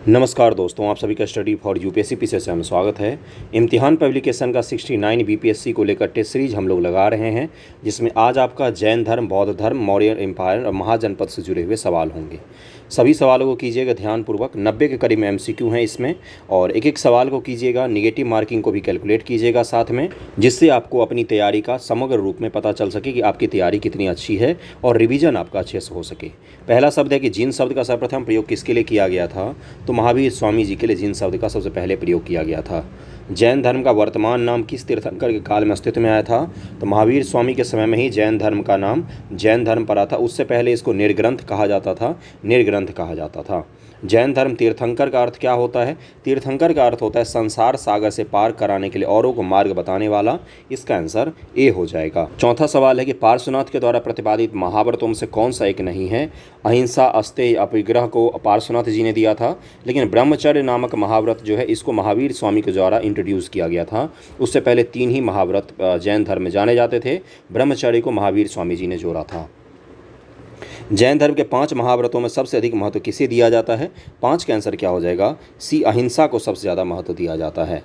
नमस्कार दोस्तों, आप सभी का स्टडी फॉर यूपीएससी पीसीएस से हमें स्वागत है। इम्तिहान पब्लिकेशन का 69 बीपीएससी को लेकर टेस्ट सीरीज हम लोग लगा रहे हैं, जिसमें आज आपका जैन धर्म, बौद्ध धर्म, मौर्य एम्पायर और महाजनपद से जुड़े हुए सवाल होंगे। सभी सवालों को कीजिएगा ध्यानपूर्वक। 90 के करीब एमसीक्यू हैं इसमें, और एक एक सवाल को कीजिएगा। निगेटिव मार्किंग को भी कैलकुलेट कीजिएगा साथ में, जिससे आपको अपनी तैयारी का समग्र रूप में पता चल सके कि आपकी तैयारी कितनी अच्छी है और रिवीजन आपका अच्छे से हो सके। पहला शब्द है कि जिन शब्द का सर्वप्रथम प्रयोग किसके लिए किया गया था, तो महावीर स्वामी जी के लिए जिन शब्द का सबसे पहले प्रयोग किया गया था। जैन धर्म का वर्तमान नाम किस तीर्थंकर के काल में अस्तित्व में आया था, तो महावीर स्वामी के समय में ही जैन धर्म का नाम जैन धर्म पड़ा था। उससे पहले इसको निर्ग्रंथ कहा जाता था, निर्ग्रंथ कहा जाता था। जैन धर्म तीर्थंकर का अर्थ क्या होता है? तीर्थंकर का अर्थ होता है संसार सागर से पार कराने के लिए औरों को मार्ग बताने वाला। इसका आंसर ए हो जाएगा। चौथा सवाल है कि पार्श्वनाथ के द्वारा प्रतिपादित महाव्रतों में से कौन सा एक नहीं है? अहिंसा, अस्तेय, अपरिग्रह को पार्श्वनाथ जी ने दिया था, लेकिन ब्रह्मचर्य नामक महाव्रत जो है इसको महावीर स्वामी के द्वारा इंट्रोड्यूस किया गया था। उससे पहले 3 ही महाव्रत जैन धर्म में जाने जाते थे, ब्रह्मचर्य को महावीर स्वामी जी ने जोड़ा था। जैन धर्म के 5 महाव्रतों में सबसे अधिक महत्व किसे दिया जाता है? 5 का आंसर क्या हो जाएगा? सी, अहिंसा को सबसे ज़्यादा महत्व दिया जाता है।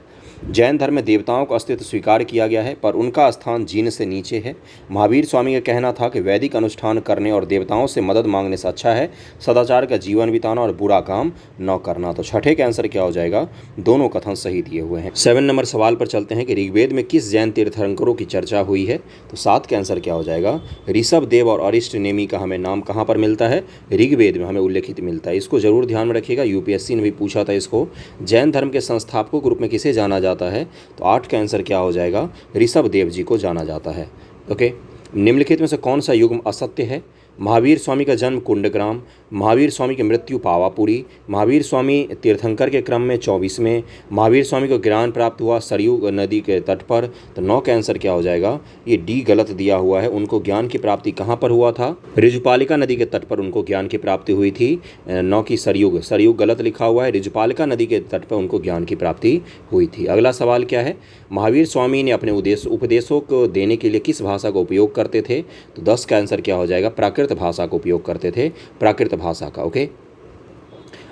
जैन धर्म में देवताओं का अस्तित्व स्वीकार किया गया है, पर उनका स्थान जीन से नीचे है। महावीर स्वामी का कहना था कि वैदिक अनुष्ठान करने और देवताओं से मदद मांगने से अच्छा है सदाचार का जीवन बिताना और बुरा काम न करना। तो छठे का आंसर क्या हो जाएगा? दोनों कथन सही दिए हुए हैं। 7 नंबर सवाल पर चलते हैं कि ऋग्वेद में किस जैन तीर्थंकरों की चर्चा हुई है, तो 7 का आंसर क्या हो जाएगा? ऋषभ देव और अरिष्ट नेमी का हमें नाम कहाँ पर मिलता है? ऋग्वेद में हमें उल्लेखित मिलता है। इसको जरूर ध्यान में रखिएगा, यूपीएससी ने भी पूछा था इसको। जैन धर्म के संस्थापकों के रूप में किसे जाना जाता है, तो 8 का आंसर क्या हो जाएगा? ऋषभ देव जी को जाना जाता है। ओके, निम्नलिखित में से कौन सा युग्म असत्य है? महावीर स्वामी का जन्म कुंडग्राम, महावीर स्वामी की मृत्यु पावापुरी, महावीर स्वामी तीर्थंकर के क्रम में 24वें, महावीर स्वामी को ज्ञान प्राप्त हुआ सरयू नदी के तट पर। तो 9 का आंसर क्या हो जाएगा? ये डी गलत दिया हुआ है। उनको ज्ञान की प्राप्ति कहाँ पर हुआ था? ऋजुपालिका नदी के तट पर उनको ज्ञान की प्राप्ति हुई थी। 9 की सरयुग, सरयुग गलत लिखा हुआ है। ऋजुपालिका नदी के तट पर उनको ज्ञान की प्राप्ति हुई थी। अगला सवाल क्या है? महावीर स्वामी ने अपने उपदेशों को देने के लिए किस भाषा का उपयोग करते थे, तो 10 का आंसर क्या हो जाएगा? प्राकृत भाषा का उपयोग करते थे, प्राकृत भाषा का। ओके,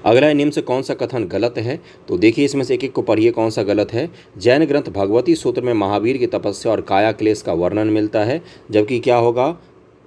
अगला निम्न से कौन सा कथन गलत है, तो देखिए इसमें से एक एक को पढ़िए कौन सा गलत है। जैन ग्रंथ भगवती सूत्र में महावीर की तपस्या और काया क्लेश का वर्णन मिलता है, जबकि क्या होगा?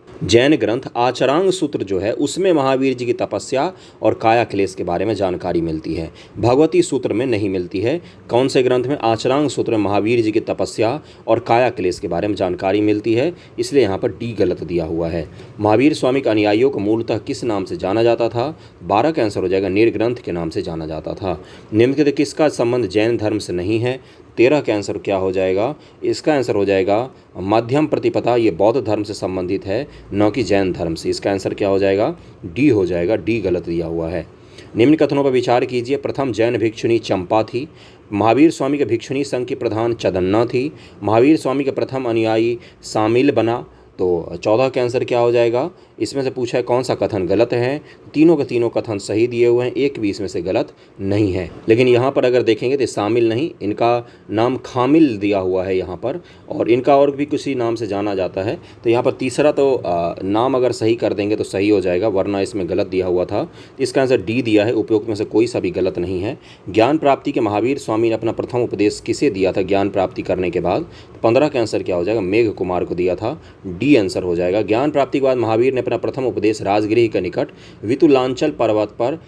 जैन ग्रंथ आचरांग सूत्र जो है उसमें महावीर जी की तपस्या और काया क्लेश के बारे में जानकारी मिलती है, भगवती सूत्र में नहीं मिलती है। कौन से ग्रंथ में? आचरांग सूत्र में महावीर जी की तपस्या और काया क्लेश के बारे में जानकारी मिलती है, इसलिए यहाँ पर डी गलत दिया हुआ है। महावीर स्वामी के अनुयायियों को मूलतः किस नाम से जाना जाता था? 12 का आंसर हो जाएगा निर्ग्रंथ के नाम से जाना जाता था। निम्नलिखित किसका संबंध जैन धर्म से नहीं है? 13 का आंसर क्या हो जाएगा? इसका आंसर हो जाएगा मध्यम प्रतिपदा। ये बौद्ध धर्म से संबंधित है, न कि जैन धर्म से। इसका आंसर क्या हो जाएगा? डी हो जाएगा, डी गलत दिया हुआ है। निम्न कथनों पर विचार कीजिए। प्रथम जैन भिक्षुणी चंपा थी, महावीर स्वामी के भिक्षुणी संघ की प्रधान चदन्ना थी, महावीर स्वामी के प्रथम अनुयायी शामिल बना। तो 14 का आंसर क्या हो जाएगा? इसमें से पूछा है कौन सा कथन गलत है। तीनों के तीनों कथन सही दिए हुए हैं, एक भी इसमें से गलत नहीं है। लेकिन यहाँ पर अगर देखेंगे तो शामिल नहीं, इनका नाम खामिल दिया हुआ है यहाँ पर, और इनका और भी किसी नाम से जाना जाता है। तो यहाँ पर तीसरा तो नाम अगर सही कर देंगे तो सही हो जाएगा, वरना इसमें गलत दिया हुआ था। इसका आंसर डी दिया है। उपयुक्त में से कोई सा भी गलत नहीं है। ज्ञान प्राप्ति के महावीर स्वामी ने अपना प्रथम उपदेश किसे दिया था ज्ञान प्राप्ति करने के बाद? 15 का आंसर क्या हो जाएगा? मेघ कुमार को दिया था, डी आंसर हो जाएगा। ज्ञान प्राप्ति के बाद महावीर ने अपना प्रथम उपदेश राजगृह के निकट वितुलांचल पर्वत पर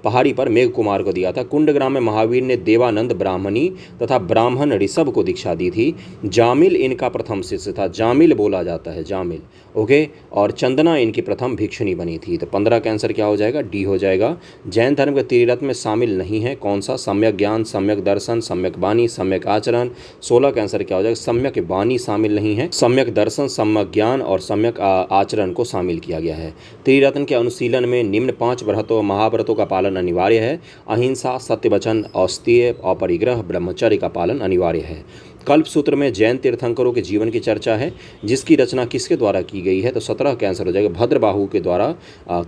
पहाड़ी पर मेघ कुमार को दिया था। कुंडग्राम में महावीर ने देवानंद ब्राह्मणी तथा ब्राह्मण ऋषभ को दीक्षा दी थी। जामिल इनका प्रथम शिष्य था, जामिल बोला जाता है, जामिल। ओके, और चंदना इनकी प्रथम भिक्षुणी बनी थी। तो 15 का आंसर क्या हो जाएगा? डी हो जाएगा। जैन धर्म के त्रिरत्न में शामिल नहीं है, कौन सा? सम्यक ज्ञान, सम्यक दर्शन, सम्यक वाणी, सम्यक आचरण। 16 का आंसर क्या हो जाएगा? सम्यक वाणी शामिल नहीं है, सम्यक दर्शन, सम्यक ज्ञान और सम्यक आचरण को शामिल किया गया है। त्रिरत्न के अनुशीलन में निम्न 5 व्रतों महाव्रतों का पालन अनिवार्य है। अहिंसा, सत्यवचन, औस्तेय, अपरिग्रह, ब्रह्मचर्य का पालन अनिवार्य है। कल्प सूत्र में जैन तीर्थंकरों के जीवन की चर्चा है, जिसकी रचना किसके द्वारा की गई है? तो 17 का आंसर हो जाएगा भद्रबाहु के द्वारा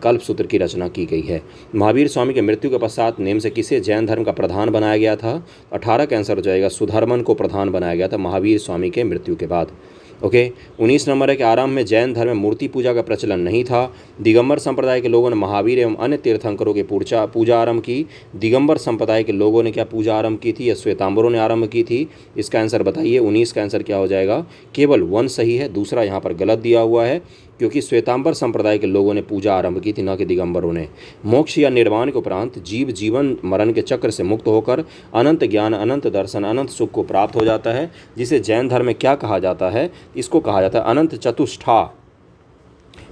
कल्प सूत्र की रचना की गई है। महावीर स्वामी के मृत्यु के पश्चात नेम से किसे जैन धर्म का प्रधान बनाया गया था? 18 का आंसर हो जाएगा सुधर्मन को प्रधान बनाया गया था महावीर स्वामी के मृत्यु के बाद। ओके। 19 नंबर है कि आरंभ में जैन धर्म में मूर्ति पूजा का प्रचलन नहीं था। दिगंबर संप्रदाय के लोगों ने महावीर एवं अन्य तीर्थंकरों की पूजा आरंभ की। दिगंबर संप्रदाय के लोगों ने क्या पूजा आरंभ की थी या श्वेतांबरों ने आरंभ की थी? इसका आंसर बताइए। 19 का आंसर क्या हो जाएगा? केवल 1 सही है, दूसरा यहाँ पर गलत दिया हुआ है, क्योंकि श्वेतांबर संप्रदाय के लोगों ने पूजा आरंभ की थी, न कि दिगंबरों ने। मोक्ष या निर्वाण के उपरांत जीव जीवन मरण के चक्र से मुक्त होकर अनंत ज्ञान, अनंत दर्शन, अनंत सुख को प्राप्त हो जाता है, जिसे जैन धर्म में क्या कहा जाता है? इसको कहा जाता है अनंत चतुष्ठा।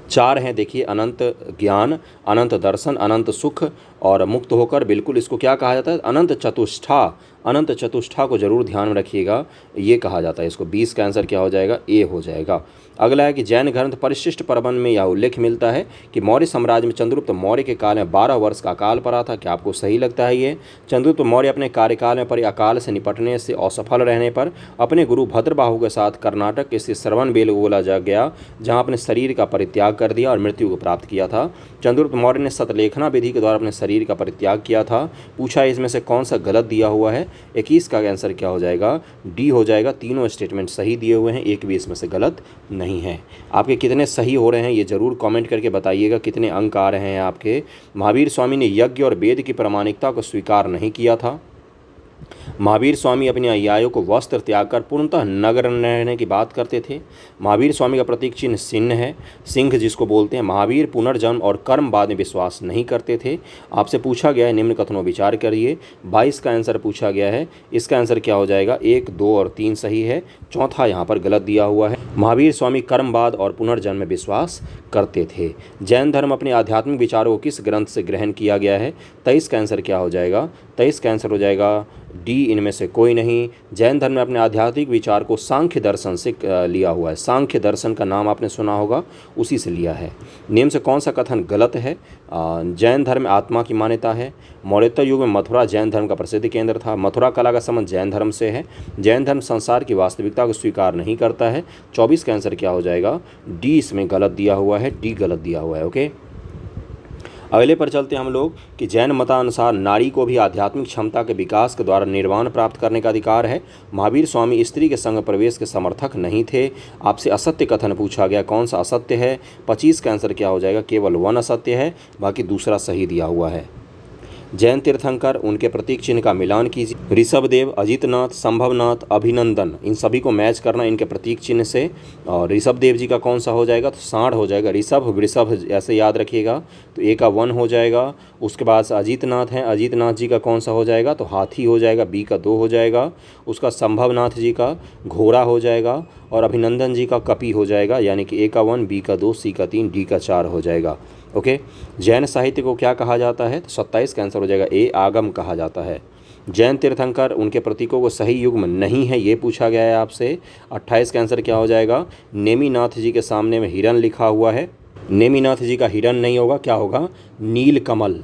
4 हैं देखिए, अनंत ज्ञान, अनंत दर्शन, अनंत सुख और मुक्त होकर, बिल्कुल इसको क्या कहा जाता है? अनंत चतुष्ठा। अनंत चतुष्ठा को जरूर ध्यान में रखिएगा, ये कहा जाता है इसको। 20 का आंसर क्या हो जाएगा? ए हो जाएगा। अगला है कि जैन ग्रंथ परिशिष्ट प्रबंध में यह उल्लेख मिलता है कि मौर्य साम्राज्य में चंद्रगुप्त मौर्य के काल में 12 वर्ष का अकाल पड़ा था। क्या आपको सही लगता है ये? चंद्रगुप्त मौर्य अपने कार्यकाल में पड़े अकाल से निपटने से असफल रहने पर अपने गुरु भद्रबाहु के साथ कर्नाटक स्थित श्रवणबेलगोला जा गया, जहाँ अपने शरीर का परित्याग कर दिया और मृत्यु को प्राप्त किया था। चंद्रगुप्त मौर्य ने शतलेखना विधि के द्वारा अपने शरीर का परित्याग किया था। पूछा इसमें से कौन सा गलत दिया हुआ है? 21 का आंसर क्या हो जाएगा? डी हो जाएगा। तीनों स्टेटमेंट सही दिए हुए हैं, एक भी इसमें से गलत नहीं है। आपके कितने सही हो रहे हैं ये जरूर कमेंट करके बताइएगा, कितने अंक आ रहे हैं आपके। महावीर स्वामी ने यज्ञ और वेद की प्रामाणिकता को स्वीकार नहीं किया था। महावीर स्वामी अपने अनुयायियों को वस्त्र त्याग कर पूर्णतः नग्न रहने की बात करते थे। महावीर स्वामी का प्रतीक चिन्ह सिंह है, सिंह जिसको बोलते हैं। महावीर पुनर्जन्म और कर्मवाद में विश्वास नहीं करते थे। आपसे पूछा गया है निम्न कथनों विचार करिए। 22 का आंसर पूछा गया है, इसका आंसर क्या हो जाएगा? 1, 2 और 3 सही है, चौथा यहाँ पर गलत दिया हुआ है। महावीर स्वामी कर्मवाद और पुनर्जन्म में विश्वास करते थे। जैन धर्म अपने आध्यात्मिक विचारों को किस ग्रंथ से ग्रहण किया गया है? 23 का आंसर क्या हो जाएगा? 23 का आंसर हो जाएगा डी, इनमें से कोई नहीं। जैन धर्म ने अपने आध्यात्मिक विचार को सांख्य दर्शन से लिया हुआ है। सांख्य दर्शन का नाम आपने सुना होगा, उसी से लिया है। निम्न से कौन सा कथन गलत है? जैन धर्म में आत्मा की मान्यता है। मौर्योत्तर युग में मथुरा जैन धर्म का प्रसिद्ध केंद्र था। मथुरा कला का संबंध जैन धर्म से है। जैन धर्म संसार की वास्तविकता को स्वीकार नहीं करता है। 24 का आंसर क्या हो जाएगा? डी इसमें गलत दिया हुआ है, डी गलत दिया हुआ है। ओके, अगले पर चलते हैं हम लोग कि जैन मतानुसार नारी को भी आध्यात्मिक क्षमता के विकास के द्वारा निर्वाण प्राप्त करने का अधिकार है। महावीर स्वामी स्त्री के संग प्रवेश के समर्थक नहीं थे। आपसे असत्य कथन पूछा गया, कौन सा असत्य है? 25 का आंसर क्या हो जाएगा? केवल 1 असत्य है, बाकी दूसरा सही दिया हुआ है। जैन तीर्थंकर, उनके प्रतीक चिन्ह का मिलान कीजिए। ऋषभदेव, अजितनाथ, संभवनाथ, अभिनंदन, इन सभी को मैच करना इनके प्रतीक चिन्ह से। और ऋषभदेव जी का कौन सा हो जाएगा? तो सांड हो जाएगा। ऋषभ वृषभ ऐसे याद रखिएगा, तो ए का 1 हो जाएगा। उसके बाद अजितनाथ हैं, अजितनाथ जी का कौन सा हो जाएगा? तो हाथी हो जाएगा, बी का 2 हो जाएगा। उसका संभवनाथ जी का घोड़ा हो जाएगा और अभिनंदन जी का कपी हो जाएगा, यानी कि ए का 1, बी का 2, सी का 3, डी का 4 हो जाएगा। ओके, जैन साहित्य को क्या कहा जाता है? तो 27 का आंसर हो जाएगा ए, आगम कहा जाता है। जैन तीर्थंकर, उनके प्रतीकों को सही युग में नहीं है, ये पूछा गया है आपसे। 28 का आंसर क्या हो जाएगा? नेमिनाथ जी के सामने में हिरन लिखा हुआ है। नेमिनाथ जी का हिरन नहीं होगा, क्या होगा? नीलकमल,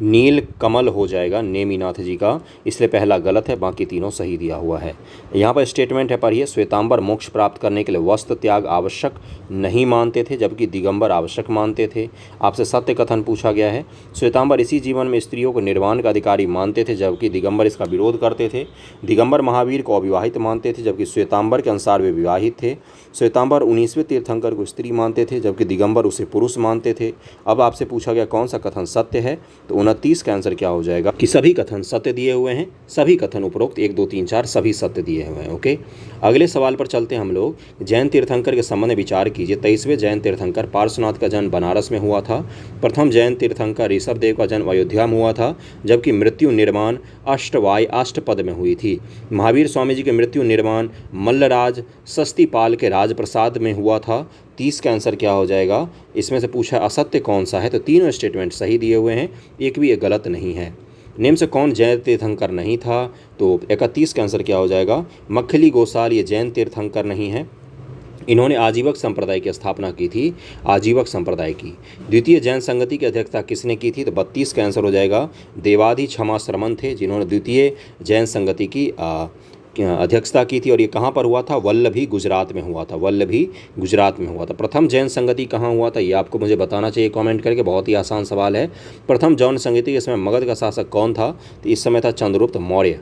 नील कमल हो जाएगा नेमिनाथ जी का, इसलिए पहला गलत है, बाकी तीनों सही दिया हुआ है। यहाँ पर स्टेटमेंट है, पढ़िए। श्वेतांबर मोक्ष प्राप्त करने के लिए वस्त्र त्याग आवश्यक नहीं मानते थे, जबकि दिगंबर आवश्यक मानते थे। आपसे सत्य कथन पूछा गया है। श्वेतांबर इसी जीवन में स्त्रियों को निर्वाण का अधिकारी मानते थे, जबकि दिगंबर इसका विरोध करते थे। दिगंबर महावीर को अविवाहित मानते थे, जबकि श्वेतांबर के अनुसार वे विवाहित थे। श्वेतांबर 19वें तीर्थंकर को स्त्री मानते थे, जबकि दिगंबर उसे पुरुष मानते थे। अब आपसे पूछा गया कौन सा कथन सत्य है? तो 29 का आंसर क्या हो जाएगा? कि सभी कथन सत्य दिए हुए हैं। सभी कथन उपरोक्त 1, 2, 3, 4 सभी सत्य दिए हुए हैं। ओके, अगले सवाल पर चलते हैं हम लोग। जैन तीर्थंकर के संबंध में विचार कीजिए। 23वें जैन तीर्थंकर पार्श्वनाथ का जन्म बनारस में हुआ था। प्रथम जैन तीर्थंकर ऋषभदेव का जन्म अयोध्या में हुआ था, जबकि मृत्यु निर्माण अष्टवाय अष्टपद में हुई थी। महावीर स्वामी जी के मृत्यु निर्माण मल्लराज सस्तीपाल के राजप्रसाद में हुआ था। 30 का आंसर क्या हो जाएगा? इसमें से पूछा असत्य कौन सा है? तो तीनों स्टेटमेंट सही दिए हुए हैं, एक भी गलत नहीं है। निम्न से कौन जैन तीर्थंकर नहीं था? तो 31 का आंसर क्या हो जाएगा? मक्खली गोसाल, ये जैन तीर्थंकर नहीं है। इन्होंने आजीवक संप्रदाय की स्थापना की थी, आजीवक संप्रदाय की। द्वितीय जैन संगति की अध्यक्षता किसने की थी? तो 32 का आंसर हो जाएगा देवाधि क्षमा श्रमण थे, जिन्होंने द्वितीय जैन संगति की अध्यक्षता की थी। और ये कहाँ पर हुआ था? वल्लभी गुजरात में हुआ था। वल्लभी गुजरात में हुआ था। प्रथम जैन संगति कहाँ हुआ था? ये आपको मुझे बताना चाहिए कमेंट करके, बहुत ही आसान सवाल है। प्रथम जैन संगति के समय मगध का शासक कौन था? तो इस समय था चंद्रगुप्त मौर्य।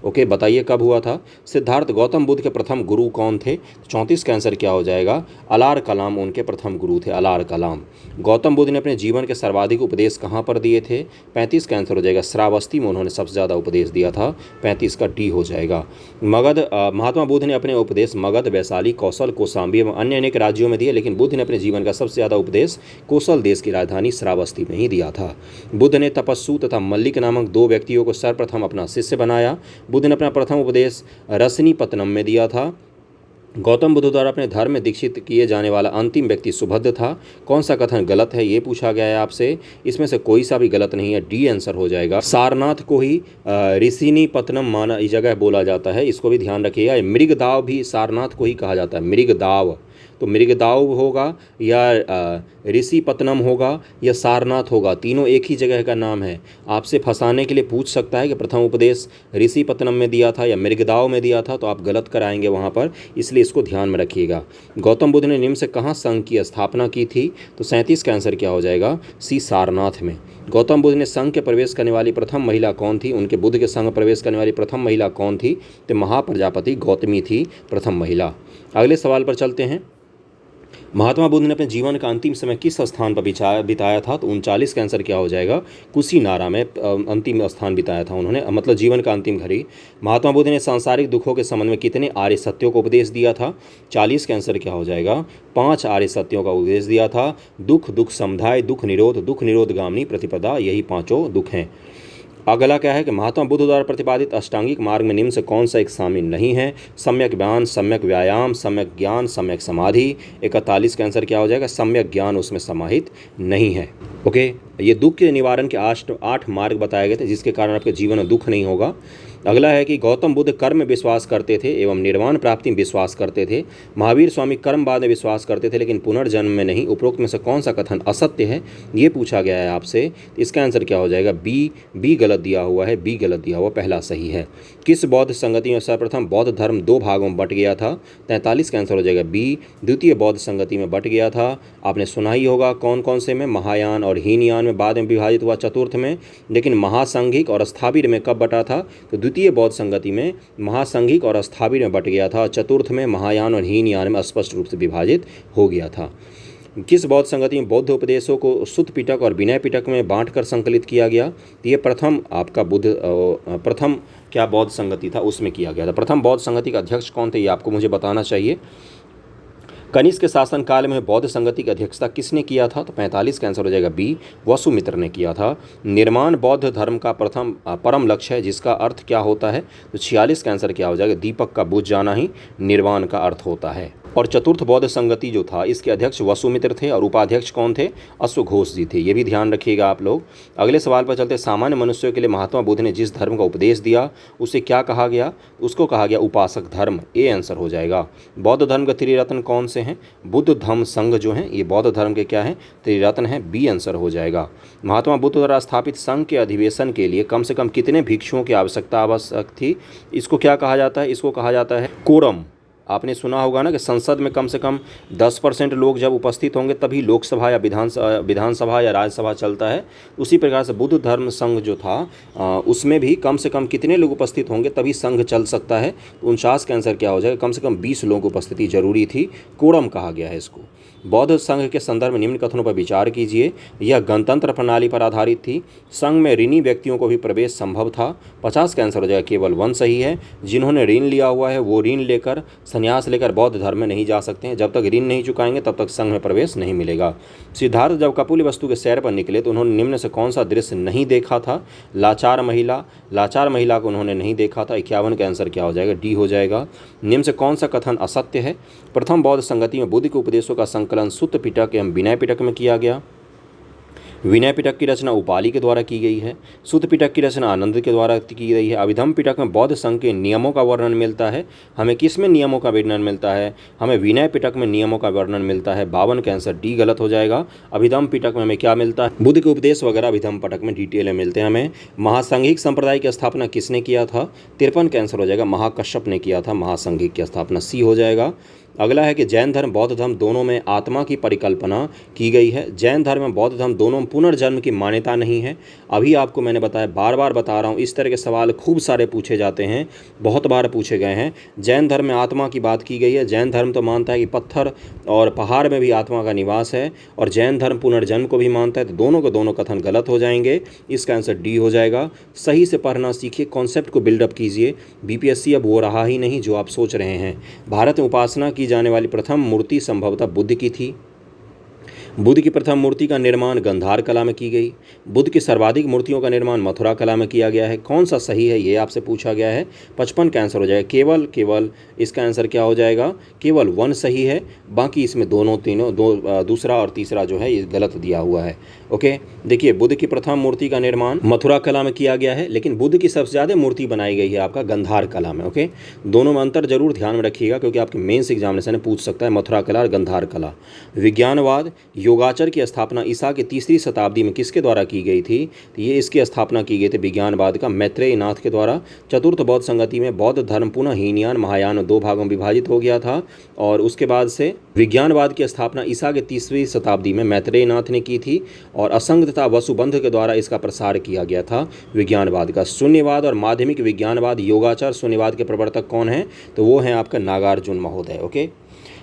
ओके, बताइए कब हुआ था। सिद्धार्थ गौतम बुद्ध के प्रथम गुरु कौन थे? 34 का आंसर क्या हो जाएगा? अलार कलाम उनके प्रथम गुरु थे, अलार कलाम। गौतम बुद्ध ने अपने जीवन के सर्वाधिक उपदेश कहाँ पर दिए थे? 35 का आंसर हो जाएगा श्रावस्ती में उन्होंने सबसे ज़्यादा उपदेश दिया था, 35 का डी हो जाएगा। महात्मा बुद्ध ने अपने उपदेश मगध, वैशाली, कौशल, कौशाम्बी एवं अन्य अनेक राज्यों में दिए, लेकिन बुद्ध ने अपने जीवन का सबसे ज़्यादा उपदेश कौशल देश की राजधानी श्रावस्ती में ही दिया था। बुद्ध ने तपस्सु तथा मल्लिक नामक 2 व्यक्तियों को सर्वप्रथम अपना शिष्य बनाया। बुद्ध ने अपना प्रथम उपदेश रसनीपत्तनम में दिया था। गौतम बुद्ध द्वारा अपने धर्म में दीक्षित किए जाने वाला अंतिम व्यक्ति सुभद्र था। कौन सा कथन गलत है ये पूछा गया है आपसे, इसमें से कोई सा भी गलत नहीं है, डी आंसर हो जाएगा। सारनाथ को ही ऋषिनीपत्तनम माना इस जगह बोला जाता है, इसको भी ध्यान रखिएगा। मृगदाव भी सारनाथ को ही कहा जाता है, मृगदाव। तो मृगदाव होगा या ऋषिपत्तनम होगा या सारनाथ होगा, तीनों एक ही जगह का नाम है। आपसे फंसाने के लिए पूछ सकता है कि प्रथम उपदेश ऋषिपत्तनम में दिया था या मृगदाव में दिया था, तो आप गलत कराएंगे वहाँ पर, इसलिए इसको ध्यान में रखिएगा। गौतम बुद्ध ने निम्न से कहाँ संघ की स्थापना की थी? तो 37 का आंसर क्या हो जाएगा? सी, सारनाथ में। गौतम बुद्ध ने संघ के प्रवेश करने वाली प्रथम महिला कौन थी? उनके बुद्ध के संघ प्रवेश करने वाली प्रथम महिला कौन थी? तो महाप्रजापति गौतमी थी प्रथम महिला। अगले सवाल पर चलते हैं। महात्मा बुद्ध ने अपने जीवन का अंतिम समय किस स्थान पर बिताया था? तो 39 का आंसर क्या हो जाएगा? कुशीनारा में अंतिम स्थान बिताया था उन्होंने, मतलब जीवन का अंतिम घड़ी। महात्मा बुद्ध ने सांसारिक दुखों के संबंध में कितने आर्य सत्यों को उपदेश दिया था? 40 का आंसर क्या हो जाएगा? 5 आर्य सत्यों का उपदेश दिया था। दुख, दुख समुदाय, दुख निरोध गामिनी प्रतिपदा, यही 5 दुख हैं। अगला क्या है कि महात्मा बुद्ध द्वारा प्रतिपादित अष्टांगिक मार्ग में निम्न से कौन सा एक शामिल नहीं है? सम्यक ज्ञान, सम्यक व्यायाम, सम्यक ज्ञान, सम्यक समाधि। 41 का आंसर क्या हो जाएगा? सम्यक ज्ञान उसमें समाहित नहीं है। ओके, ये दुख के निवारण के 8 मार्ग बताए गए थे जिसके कारण आपके जीवन में दुख नहीं होगा। अगला है कि गौतम बुद्ध कर्म में विश्वास करते थे एवं निर्वाण प्राप्ति में विश्वास करते थे। महावीर स्वामी कर्मवाद में विश्वास करते थे लेकिन पुनर्जन्म में नहीं। उपरोक्त में से कौन सा कथन असत्य है ये पूछा गया है आपसे। इसका आंसर क्या हो जाएगा? बी गलत दिया हुआ है, बी गलत दिया हुआ, पहला सही है। किस बौद्ध संगति में सर्वप्रथम बौद्ध धर्म 2 भागों में बट गया था? 43 का आंसर हो जाएगा बी, द्वितीय बौद्ध संगति में बट गया था। आपने सुना ही होगा कौन कौन से में, महायान और हीनयान में बाद में विभाजित हुआ चतुर्थ में, लेकिन महासंघिक और स्थाविर में कब बटा था? तो द्वितीय बौद्ध संगति में महासंघिक और स्थाविर में बट गया था। चतुर्थ में महायान और हीनयान में स्पष्ट रूप से विभाजित हो गया था। किस बौद्ध संगति में बौद्ध उपदेशों को सुत्त पिटक और विनय पिटक में बांटकर संकलित किया गया? तो ये प्रथम आपका प्रथम क्या बौद्ध संगति था उसमें किया गया था। प्रथम बौद्ध संगति का अध्यक्ष कौन थे ये आपको मुझे बताना चाहिए। कनिष्क के शासन काल में बौद्ध संगति की अध्यक्षता किसने किया था? तो 45 का आंसर हो जाएगा बी, वसुमित्र ने किया था। निर्माण बौद्ध धर्म का परम लक्ष्य है जिसका अर्थ क्या होता है? तो 46 का आंसर क्या हो जाएगा? दीपक का बुझ जाना ही निर्वाण का अर्थ होता है। और चतुर्थ बौद्ध संगति जो था इसके अध्यक्ष वसुमित्र थे और उपाध्यक्ष कौन थे? अश्वघोष जी थे, ये भी ध्यान रखिएगा आप लोग। अगले सवाल पर चलते। सामान्य मनुष्यों के लिए महात्मा बुद्ध ने जिस धर्म का उपदेश दिया उसे क्या कहा गया? उसको कहा गया उपासक धर्म, ए आंसर हो जाएगा। बौद्ध धर्म के त्रिरत्न कौन से हैं? बुद्ध धम्म संघ जो हैं ये बौद्ध धर्म के क्या हैं? त्रिरत्न हैं, बी आंसर हो जाएगा। महात्मा बुद्ध द्वारा स्थापित संघ के अधिवेशन के लिए कम से कम कितने भिक्षुओं की आवश्यक थी? इसको क्या कहा जाता है? इसको कहा जाता है कोरम। आपने सुना होगा ना कि संसद में कम से कम 10% लोग जब उपस्थित होंगे तभी लोकसभा या विधानसभा या राज्यसभा चलता है। उसी प्रकार से बुद्ध धर्म संघ जो था उसमें भी कम से कम कितने लोग उपस्थित होंगे तभी संघ चल सकता है? 49 का आंसर क्या हो जाएगा? कम से कम 20 लोगों की उपस्थिति जरूरी थी, कोरम कहा गया है इसको। बौद्ध संघ के संदर्भ में निम्न कथनों पर विचार कीजिए। यह गणतंत्र प्रणाली पर आधारित थी। संघ में ऋणी व्यक्तियों को भी प्रवेश संभव था। 50 का आंसर हो जाएगा केवल 1 सही है। जिन्होंने ऋण लिया हुआ है वो ऋण लेकर संन्यास लेकर बौद्ध धर्म में नहीं जा सकते हैं। जब तक ऋण नहीं चुकाएंगे तब तक संघ में प्रवेश नहीं मिलेगा। सिद्धार्थ जब कपिल वस्तु के सैर पर निकले तो उन्होंने निम्न से कौन सा दृश्य नहीं देखा था? लाचार महिला को उन्होंने नहीं देखा था। 51 का आंसर क्या हो जाएगा? डी हो जाएगा। निम्न से कौन सा कथन असत्य है? प्रथम बौद्ध संगति में बुद्ध के उपदेशों का संकलन सुत्त पिटक एवं विनय पिटक में किया गया। विनय पिटक की रचना उपाली के द्वारा की गई है। सुत्त पिटक की रचना आनंद के द्वारा की गई है। अभिधम्म पिटक में बौद्ध संघ के नियमों का वर्णन मिलता है। हमें किस में नियमों का वर्णन मिलता है? हमें विनय पिटक में नियमों का वर्णन मिलता है। 52 का आंसर डी गलत हो जाएगा। अभिधम्म पिटक में हमें क्या मिलता है? बुद्ध के उपदेश वगैरह अभिधम्म पिटक में डिटेल में मिलते हैं हमें। महासंघिक संप्रदाय की स्थापना किसने किया था? 53 का आंसर हो जाएगा महाकश्यप ने किया था महासंघिक की स्थापना, सी हो जाएगा। अगला है कि जैन धर्म बौद्ध धर्म दोनों में आत्मा की परिकल्पना की गई है। जैन धर्म में बौद्ध धर्म दोनों में पुनर्जन्म की मान्यता नहीं है। अभी आपको मैंने बताया, बार बार बता रहा हूँ, इस तरह के सवाल खूब सारे पूछे जाते हैं, बहुत बार पूछे गए हैं। जैन धर्म में आत्मा की बात की गई है। जैन धर्म तो मानता है कि पत्थर और पहाड़ में भी आत्मा का निवास है, और जैन धर्म पुनर्जन्म को भी मानता है। तो दोनों के दोनों कथन गलत हो जाएंगे। इसका आंसर डी हो जाएगा। सही से पढ़ना सीखिए, कॉन्सेप्ट को बिल्डअप कीजिए। बीपीएससी अब वो रहा ही नहीं जो आप सोच रहे हैं। भारत में उपासना की जाने वाली प्रथम मूर्ति संभवतः बुद्ध की थी। बुद्ध की प्रथम मूर्ति का निर्माण गंधार कला में की गई। बुद्ध की सर्वाधिक मूर्तियों का निर्माण मथुरा कला में किया गया है। कौन सा सही है ये आपसे पूछा गया है। 55 का आंसर हो जाएगा। केवल इसका आंसर क्या हो जाएगा, केवल 1 सही है, बाकी इसमें दूसरा और तीसरा जो है ये गलत दिया हुआ है। ओके, देखिए, बुद्ध की प्रथम मूर्ति का निर्माण मथुरा कला में किया गया है, लेकिन बुद्ध की सबसे ज़्यादा मूर्ति बनाई गई है आपका गंधार कला में। ओके, दोनों में अंतर जरूर ध्यान में रखिएगा, क्योंकि आपके मेंस एग्जामिनेशन में पूछ सकता है मथुरा कला और गंधार कला। विज्ञानवाद, योगाचर की स्थापना ईसा की 3री शताब्दी में किसके द्वारा की गई थी। तो ये इसकी स्थापना की गई थी विज्ञानवाद का मैत्रेय नाथ के द्वारा। चतुर्थ बौद्ध संगति में बौद्ध धर्म पुनः हीनयान महायान 2 भागों में विभाजित हो गया था, और उसके बाद से विज्ञानवाद की स्थापना ईसा के 3वीं शताब्दी में मैत्रेय नाथ ने की थी, और असंग तथा वसुबंध के द्वारा इसका प्रसार किया गया था विज्ञानवाद का। शून्यवाद और माध्यमिक विज्ञानवाद, योगाचार शून्यवाद के प्रवर्तक कौन हैं, तो वो हैं आपका नागार्जुन महोदय। ओके,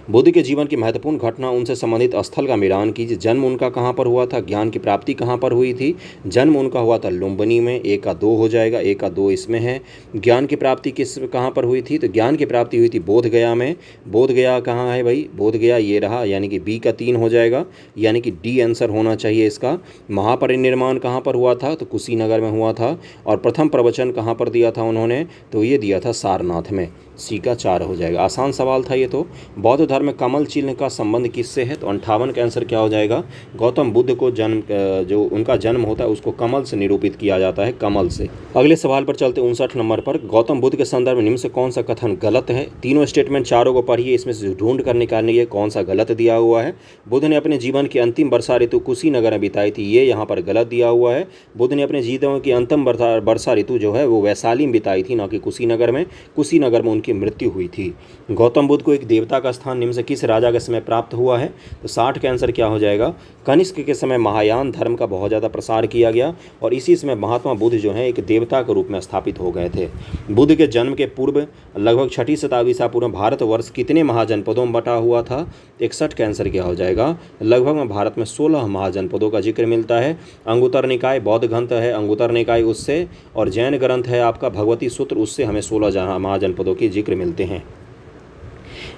बुद्ध के जीवन की महत्वपूर्ण घटना, उनसे संबंधित स्थल का मिलान कीजिए। जन्म उनका कहाँ पर हुआ था, ज्ञान की प्राप्ति कहाँ पर हुई थी। जन्म उनका हुआ था लुम्बिनी में, 1 का 2 हो जाएगा, 1 का 2 इसमें है। ज्ञान की प्राप्ति कहाँ पर हुई थी, तो ज्ञान की प्राप्ति हुई थी बोध गया में। बोध गया कहाँ है भाई, बोध गया ये रहा, यानी कि बी का 3 हो जाएगा, यानी कि डी आंसर होना चाहिए इसका। महापरिनिर्वाण कहाँ पर हुआ था, तो कुशीनगर में हुआ था। और प्रथम प्रवचन कहाँ पर दिया था उन्होंने, तो ये दिया था सारनाथ में। सी का 4 हो जाएगा। आसान सवाल था ये तो। बौद्ध धर्म में कमल चिन्ह का संबंध किससे है, तो 58 का आंसर क्या हो जाएगा। गौतम बुद्ध को जो उनका जन्म होता है उसको कमल से निरूपित किया जाता है, कमल से। अगले सवाल पर चलते 59 नंबर पर। गौतम बुद्ध के संदर्भ में निम्न से कौन सा कथन गलत है। तीनों स्टेटमेंट चारों को पढ़िए, इसमें से ढूंढ कर निकालने कौन सा गलत दिया हुआ है। बुद्ध ने अपने जीवन की अंतिम वर्षा ऋतु कुशीनगर में बिताई थी, ये यहाँ पर गलत दिया हुआ है। बुद्ध ने अपने जीवन की अंतिम वर्षा ऋतु जो है वो वैशाली में बिताई थी, न कि कुशीनगर में। कुशीनगर में की मृत्यु हुई थी। गौतम बुद्ध को एक देवता का स्थान निम्न से किस राजा के समय प्राप्त हुआ है, तो 60 का आंसर क्या हो जाएगा। कनिष्क के समय महायान धर्म का बहुत ज़्यादा प्रसार किया गया, और इसी समय महात्मा बुद्ध जो है एक देवता के रूप में स्थापित हो गए थे। बुद्ध के जन्म के पूर्व लगभग 6ठी शताब्दी ईसा पूर्व भारतवर्ष कितने महाजनपदों में बटा हुआ था। 61 का आंसर क्या हो जाएगा। लगभग में भारत में 16 महाजनपदों का जिक्र मिलता है। अंगुत्तर निकाय, बौद्ध ग्रंथ है अंगुत्तर निकाय उससे, और जैन ग्रंथ है आपका भगवती सूत्र, उससे हमें 16 महाजनपदों के जिक्र मिलते हैं।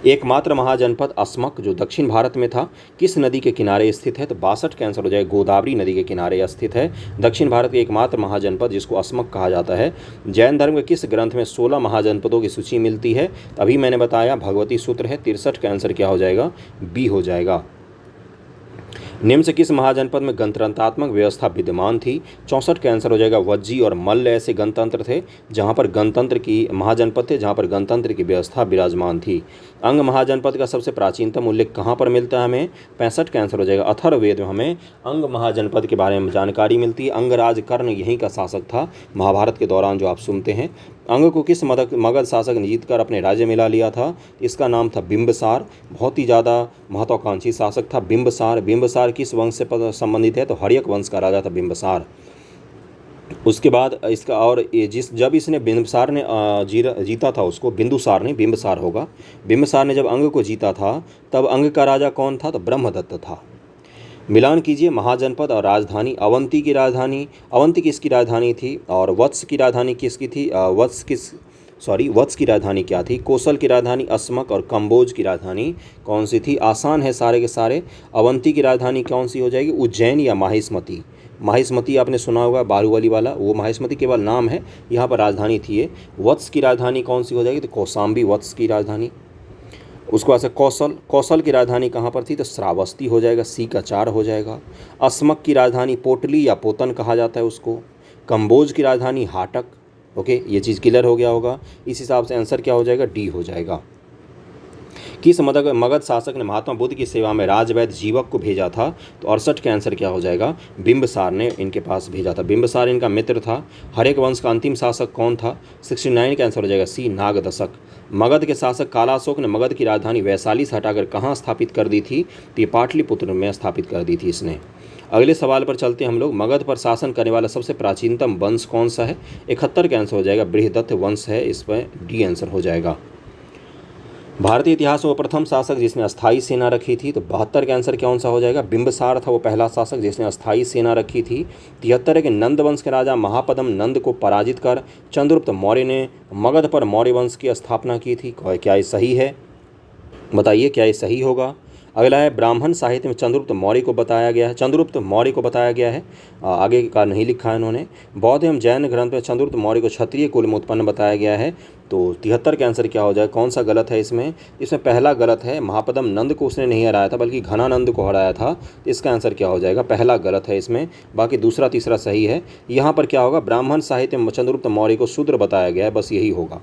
एकमात्र महाजनपद अस्मक जो दक्षिण भारत में था किस नदी के किनारे स्थित है, तो 62 का आंसर हो जाएगा। गोदावरी नदी के किनारे स्थित है दक्षिण भारत के एकमात्र महाजनपद, जिसको अस्मक कहा जाता है। जैन धर्म के किस ग्रंथ में 16 महाजनपदों की सूची मिलती है, अभी मैंने बताया भगवती सूत्र है। 63 का आंसर क्या हो जाएगा, बी हो जाएगा। निम्न से किस महाजनपद में गणतंत्रात्मक व्यवस्था विद्यमान थी। 64 का आंसर हो जाएगा। वज्जी और मल्ल ऐसे गणतंत्र थे जहां पर गणतंत्र की महाजनपद थे, जहां पर गणतंत्र की व्यवस्था विराजमान थी। अंग महाजनपद का सबसे प्राचीनतम उल्लेख कहां पर मिलता है हमें। 65 का आंसर हो जाएगा। अथर्ववेद में हमें अंग महाजनपद के बारे में जानकारी मिलती है। अंगराज कर्ण यहीं का शासक था महाभारत के दौरान, जो आप सुनते हैं। अंग को किस मगध शासक ने जीतकर अपने राज्य में ला लिया था, इसका नाम था बिंबसार। बहुत ही ज़्यादा महत्वाकांक्षी शासक था बिंबसार। बिंबसार किस वंश से संबंधित है, तो हर्यक वंश का राजा था बिंबसार। उसके बाद इसका और जब इसने बिंबसार ने जीता था उसको, बिंदुसार नहीं बिंबसार होगा। बिंबसार ने जब अंग को जीता था तब अंग का राजा कौन था, तो ब्रह्मदत्त था। मिलान कीजिए महाजनपद और राजधानी। अवंती की किसकी राजधानी थी, और वत्स की राजधानी किसकी थी। वत्स की राजधानी क्या थी। कोसल की राजधानी अस्मक, और कंबोज की राजधानी कौन सी थी। आसान है सारे के सारे। अवंती की राजधानी कौन सी हो जाएगी, उज्जैन या माहिष्मती। माहिष्मती आपने सुना होगा, बाहुबली वाला, वो माहिष्मती केवल नाम है, यहाँ पर राजधानी थी ये। वत्स की राजधानी कौन सी हो जाएगी, तो कौशाम्बी वत्स की राजधानी। उसको ऐसे कौशल की राजधानी कहाँ पर थी, तो श्रावस्ती हो जाएगा। सी का 4 हो जाएगा। अस्मक की राजधानी पोटली या पोतन कहा जाता है उसको। कंबोज की राजधानी हाटक। ओके, ये चीज़ क्लियर हो गया होगा। इस हिसाब से आंसर क्या हो जाएगा, डी हो जाएगा। किस मगध शासक ने महात्मा बुद्ध की सेवा में राजवैद्य जीवक को भेजा था? तो 68 का आंसर क्या हो जाएगा? बिंबिसार ने इनके पास भेजा था। बिंबिसार इनका मित्र था। हरेक वंश का अंतिम शासक कौन था? 69 का आंसर हो जाएगा सी, नागदशक। मगध के शासक कालाशोक ने मगध की राजधानी वैशाली से हटाकर कहाँ स्थापित कर दी थी? तो ये पाटलिपुत्र में स्थापित कर दी थी इसने। अगले सवाल पर चलते हैं हम लोग। मगध पर शासन करने वाला सबसे प्राचीनतम वंश कौन सा है? 71 का आंसर हो जाएगा बृहदत्त वंश है, इसमें डी आंसर हो जाएगा। भारतीय इतिहास में वो प्रथम शासक जिसने अस्थायी सेना रखी थी? तो 72 का आंसर कौन सा हो जाएगा? बिंबिसार था वो पहला शासक जिसने अस्थायी सेना रखी थी। 73 के नंद वंश के राजा महापद्म नंद को पराजित कर चंद्रगुप्त मौर्य ने मगध पर मौर्य वंश की स्थापना की थी। क्या ये सही है? बताइए क्या ये सही होगा? अगला है ब्राह्मण साहित्य में चंद्रगुप्त मौर्य को बताया गया है, चंद्रगुप्त मौर्य को बताया गया है, आगे का नहीं लिखा है इन्होंने। बौद्ध एवं जैन ग्रंथ में चंद्रगुप्त मौर्य को क्षत्रिय कुल में उत्पन्न बताया गया है। तो 73 का आंसर क्या हो जाए? कौन सा गलत है इसमें? इसमें पहला गलत है, महापद्म नंद को उसने नहीं हराया था बल्कि घनानंद को हराया था। इसका आंसर क्या हो जाएगा? पहला गलत है इसमें, बाकी दूसरा तीसरा सही है। यहाँ पर क्या होगा? ब्राह्मण साहित्य में चंद्रगुप्त मौर्य को शूद्र बताया गया है, बस यही होगा।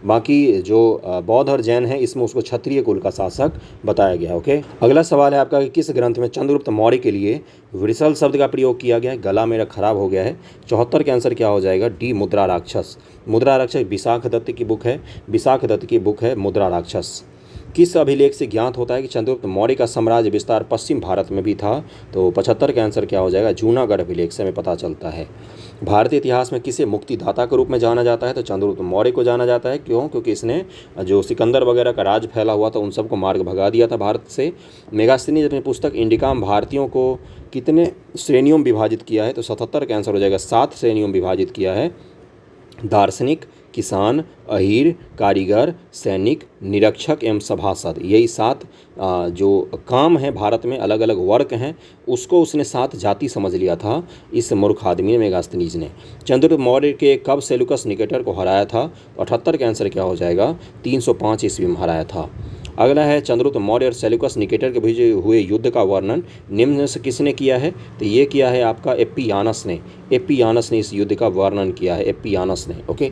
बाकी जो बौद्ध और जैन है इसमें उसको क्षत्रिय कुल का शासक बताया गया। ओके, अगला सवाल है आपका कि किस ग्रंथ में चंद्रगुप्त मौर्य के लिए वृषल शब्द का प्रयोग किया गया है? गला मेरा खराब हो गया है। 74 के आंसर क्या हो जाएगा? डी, मुद्रा राक्षस। मुद्रा राक्षस विशाख दत्त की बुक है, विशाख दत्त की बुक है मुद्रा राक्षस। किस अभिलेख से ज्ञात होता है कि चंद्रगुप्त मौर्य का साम्राज्य विस्तार पश्चिम भारत में भी था? तो 75 का आंसर क्या हो जाएगा? जूनागढ़ अभिलेख से हमें पता चलता है। भारतीय इतिहास में किसे मुक्तिदाता के रूप में जाना जाता है? तो चंद्रगुप्त मौर्य को जाना जाता है। क्यों? क्योंकि इसने जो सिकंदर वगैरह का राज फैला हुआ था उन सबको मार्ग भगा दिया था भारत से। मेगास्थनीज अपनी पुस्तक इंडिका में भारतीयों को कितने श्रेणियों में विभाजित किया है? तो 77 का आंसर हो जाएगा 7 श्रेणियों में विभाजित किया है। दार्शनिक, किसान, अहीर, कारीगर, सैनिक, निरीक्षक एवं सभासद, यही 7 जो काम है भारत में, अलग अलग वर्ग हैं, उसको उसने 7 जाति समझ लिया था इस मूर्ख आदमी ने, मेगास्थनीज ने। चंद्रगुप्त मौर्य के कब सेल्यूकस निकेटर को हराया था? 78 का आंसर क्या हो जाएगा? 305 ईस्वी में हराया था। अगला है चंद्रगुप्त मौर्य और सेल्यूकस निकेटर के बीच हुए युद्ध का वर्णन निम्न से किसने किया है? तो ये किया है आपका एप्पियानस ने। एप्पियानस ने इस युद्ध का वर्णन किया है, एप्पियानस ने। ओके,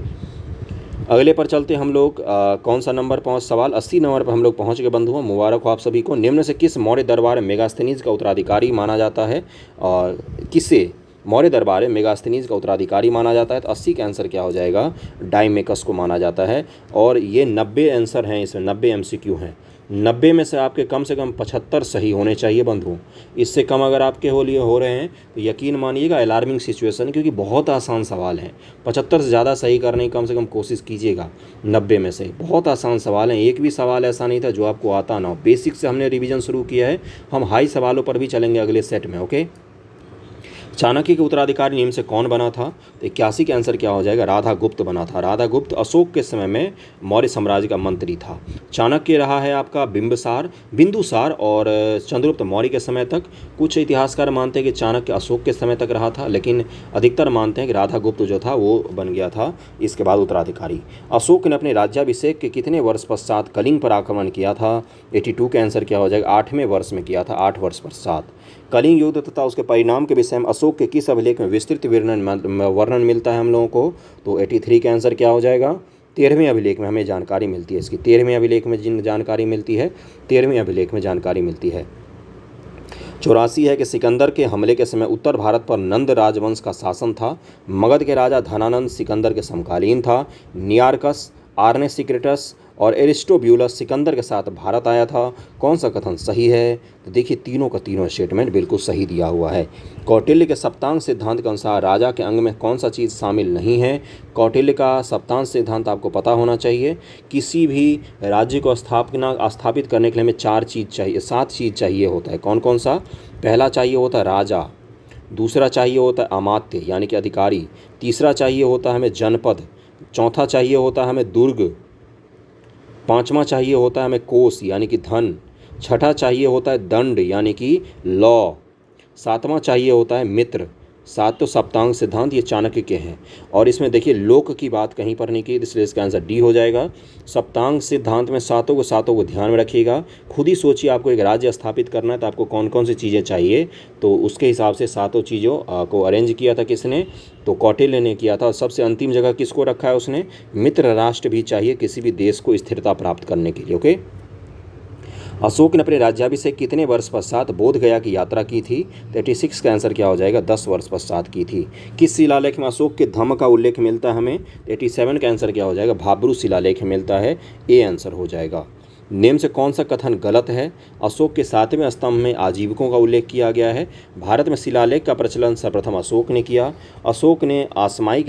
अगले पर चलते हम लोग। कौन सा नंबर सवाल 80 नंबर पर हम लोग पहुँच गए बंधुओं, मुबारक हो आप सभी को। निम्न से किस मौर्य दरबार में मेगास्थनीज का उत्तराधिकारी माना जाता है? और किसे मौर्य दरबार में मेगास्थनीज का उत्तराधिकारी माना जाता है? तो 80 का आंसर क्या हो जाएगा? डाइमेकस को माना जाता है। और ये 90 आंसर हैं, इसमें 90 MCQ हैं। 90 में से आपके कम से कम 75 सही होने चाहिए बंधु। इससे कम अगर आपके हो रहे हैं तो यकीन मानिएगा अलार्मिंग सिचुएशन, क्योंकि बहुत आसान सवाल हैं। 75 से ज़्यादा सही करने की कम से कम कोशिश कीजिएगा। 90 में से बहुत आसान सवाल हैं, एक भी सवाल ऐसा नहीं था जो आपको आता ना हो। बेसिक से हमने रिवीजन शुरू किया है, हम हाई सवालों पर भी चलेंगे अगले सेट में। ओके, चाणक्य के उत्तराधिकारी निम्न से कौन बना था? तो 81 का आंसर क्या हो जाएगा? राधा गुप्त बना था। राधा गुप्त अशोक के समय में मौर्य साम्राज्य का मंत्री था। चाणक्य रहा है आपका बिंदुसार और चंद्रगुप्त मौर्य के समय तक। कुछ इतिहासकार मानते हैं कि चाणक्य अशोक के समय तक रहा था, लेकिन अधिकतर मानते हैं कि राधा गुप्त जो था वो बन गया था इसके बाद उत्तराधिकारी। अशोक ने अपने राज्याभिषेक के कितने वर्ष पश्चात कलिंग पर आक्रमण किया था? 82 का आंसर क्या हो जाएगा? 8वें वर्ष में किया था, 8 वर्ष पश्चात। कलिंग युद्ध तथा उसके परिणाम के विषय में अशोक के किस अभिलेख में विस्तृत वर्णन मिलता है हम लोगों को? तो 83 का आंसर क्या हो जाएगा? 13वें अभिलेख में हमें जानकारी मिलती है इसकी। 13वें अभिलेख में जिन जानकारी मिलती है, 13वें अभिलेख में जानकारी मिलती है। 84 है कि सिकंदर के हमले के समय उत्तर भारत पर नंद राजवंश का शासन था। मगध के राजा धनानंद सिकंदर के समकालीन था। नियारकस, आर्नेसिक्रेटस और एरिस्टोब्यूलस सिकंदर के साथ भारत आया था। कौन सा कथन सही है? तो देखिए तीनों का तीनों स्टेटमेंट बिल्कुल सही दिया हुआ है। कौटिल्य के सप्तांग सिद्धांत के अनुसार राजा के अंग में कौन सा चीज़ शामिल नहीं है? कौटिल्य का सप्तांग सिद्धांत आपको पता होना चाहिए। किसी भी राज्य को स्थापित करने के लिए हमें 4 चीज़ चाहिए, 7 चीज़ चाहिए होता है। कौन कौन सा? पहला चाहिए होता है राजा, दूसरा चाहिए होता है अमात्य यानी कि अधिकारी, तीसरा चाहिए होता है हमें जनपद, चौथा चाहिए होता है हमें दुर्ग, पांचवा चाहिए होता है हमें कोष यानी कि धन, छठा चाहिए होता है दंड यानी कि लॉ, सातवां चाहिए होता है मित्र। 7 तो सप्तांग सिद्धांत ये चाणक्य के हैं। और इसमें देखिए लोक की बात कहीं पर नहीं की, इसलिए इसका आंसर डी हो जाएगा। सप्तांग सिद्धांत में सातों को ध्यान में रखिएगा। खुद ही सोचिए आपको एक राज्य स्थापित करना है तो आपको कौन कौन सी चीज़ें चाहिए, तो उसके हिसाब से 7 चीज़ों को अरेंज किया था किसने? तो कौटिल्य ने किया था। सबसे अंतिम जगह किसको रखा है उसने? मित्र राष्ट्र भी चाहिए किसी भी देश को स्थिरता प्राप्त करने के लिए। ओके, अशोक ने अपने राज्याभिषेक कितने वर्ष पश्चात बोध गया की यात्रा की थी? 36 का आंसर क्या हो जाएगा? 10 वर्ष पश्चात की थी। किस शिलालेख में अशोक के धम्म का उल्लेख मिलता है हमें? 87 का आंसर क्या हो जाएगा? भाब्रू शिलालेख मिलता है, ए आंसर हो जाएगा। निम्न से कौन सा कथन गलत है? अशोक के 7वें स्तंभ में आजीविकों का उल्लेख किया गया है। भारत में शिलालेख का प्रचलन सर्वप्रथम अशोक ने किया। अशोक ने अरमाइक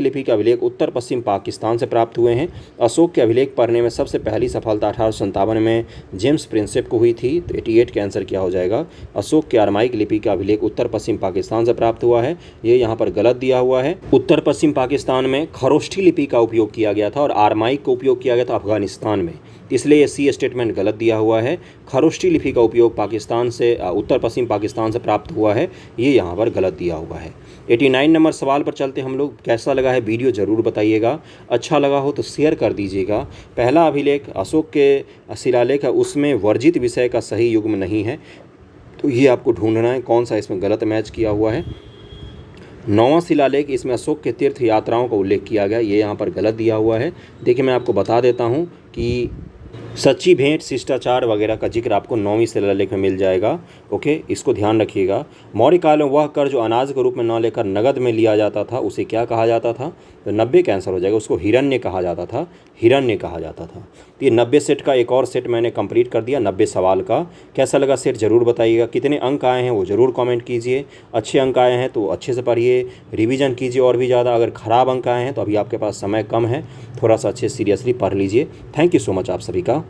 लिपि के अभिलेख उत्तर पश्चिम पाकिस्तान से प्राप्त हुए हैं। अशोक के अभिलेख पढ़ने में सबसे पहली सफलता 1857 में जेम्स प्रिंसेप को हुई थी। तो 88 का आंसर क्या हो जाएगा? अशोक के अरमाइक लिपि का अभिलेख उत्तर पश्चिम पाकिस्तान से प्राप्त हुआ है, ये यहाँ पर गलत दिया हुआ है। उत्तर पश्चिम पाकिस्तान में खरोष्ठी लिपि का उपयोग किया गया था और अरमाइक का उपयोग किया गया था अफगानिस्तान में, इसलिए ये सी स्टेटमेंट गलत दिया हुआ है। खरोष्ठी लिपि का उपयोग पाकिस्तान से उत्तर पश्चिम पाकिस्तान से प्राप्त हुआ है, ये यहाँ पर गलत दिया हुआ है। 89 नंबर सवाल पर चलते हम लोग। कैसा लगा है वीडियो ज़रूर बताइएगा, अच्छा लगा हो तो शेयर कर दीजिएगा। पहला अभिलेख अशोक के शिलालेख है, उसमें वर्जित विषय का सही युग्म नहीं है, तो ये आपको ढूंढना है कौन सा इसमें गलत मैच किया हुआ है। 9वां शिलालेख, इसमें अशोक के तीर्थ यात्राओं का उल्लेख किया गया, ये यहाँ पर गलत दिया हुआ है। देखिए मैं आपको बता देता हूँ कि सच्ची भेंट, शिष्टाचार वगैरह का जिक्र आपको 9वीं शिलालेख में मिल जाएगा। ओके, इसको ध्यान रखिएगा। मौर्य काल में वह कर जो अनाज के रूप में न लेकर नगद में लिया जाता था उसे क्या कहा जाता था? तो 90 का आंसर हो जाएगा, उसको हिरण्य कहा जाता था, हिरण्य कहा जाता था। तो ये 90 सेट का एक और सेट मैंने कंप्लीट कर दिया 90 सवाल का। कैसा लगा सेट ज़रूर बताइएगा। कितने अंक आए हैं वो ज़रूर कमेंट कीजिए। अच्छे अंक आए हैं तो अच्छे से पढ़िए, रिवीजन कीजिए और भी ज़्यादा। अगर ख़राब अंक आए हैं तो अभी आपके पास समय कम है, थोड़ा सा अच्छे सीरियसली पढ़ लीजिए। थैंक यू सो मच आप सभी का।